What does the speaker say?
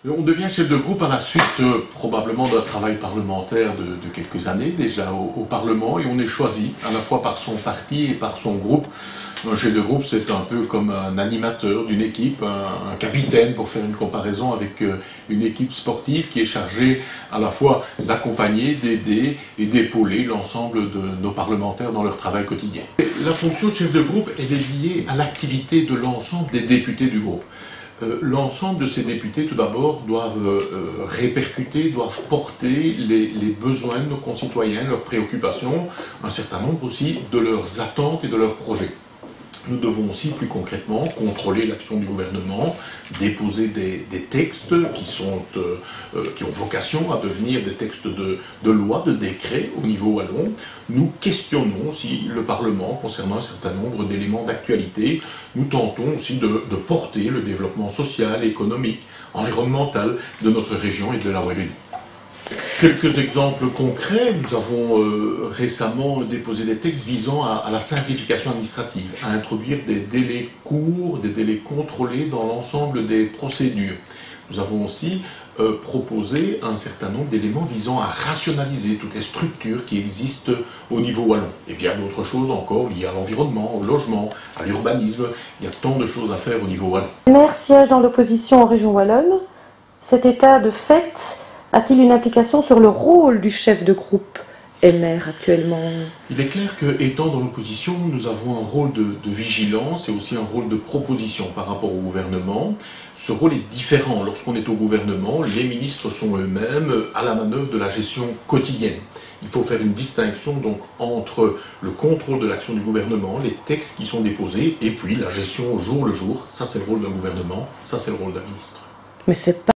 On devient chef de groupe à la suite probablement d'un travail parlementaire de quelques années déjà au Parlement, et on est choisi à la fois par son parti et par son groupe. Un chef de groupe, c'est un peu comme un animateur d'une équipe, un capitaine pour faire une comparaison avec une équipe sportive qui est chargée à la fois d'accompagner, d'aider et d'épauler l'ensemble de nos parlementaires dans leur travail quotidien. La fonction de chef de groupe, elle est liée à l'activité de l'ensemble des députés du groupe. L'ensemble de ces députés, tout d'abord, doivent répercuter, doivent porter les besoins de nos concitoyens, leurs préoccupations, un certain nombre aussi de leurs attentes et de leurs projets. Nous devons aussi, plus concrètement, contrôler l'action du gouvernement, déposer des textes qui ont vocation à devenir des textes de loi, de décret au niveau wallon. Nous questionnons aussi le Parlement concernant un certain nombre d'éléments d'actualité. Nous tentons aussi de porter le développement social, économique, environnemental de notre région et de la Wallonie. Quelques exemples concrets, nous avons récemment déposé des textes visant à la simplification administrative, à introduire des délais courts, des délais contrôlés dans l'ensemble des procédures. Nous avons aussi proposé un certain nombre d'éléments visant à rationaliser toutes les structures qui existent au niveau wallon. Et bien d'autres choses encore liées à l'environnement, au logement, à l'urbanisme. Il y a tant de choses à faire au niveau wallon. Le maire siège dans l'opposition en région wallonne. Cet état de fait a-t-il une implication sur le rôle du chef de groupe MR actuellement? Il est clair qu'étant dans l'opposition, nous avons un rôle de vigilance et aussi un rôle de proposition par rapport au gouvernement. Ce rôle est différent. Lorsqu'on est au gouvernement, les ministres sont eux-mêmes à la manœuvre de la gestion quotidienne. Il faut faire une distinction donc entre le contrôle de l'action du gouvernement, les textes qui sont déposés, et puis la gestion au jour le jour. Ça, c'est le rôle d'un gouvernement, ça, c'est le rôle d'un ministre. Mais c'est pas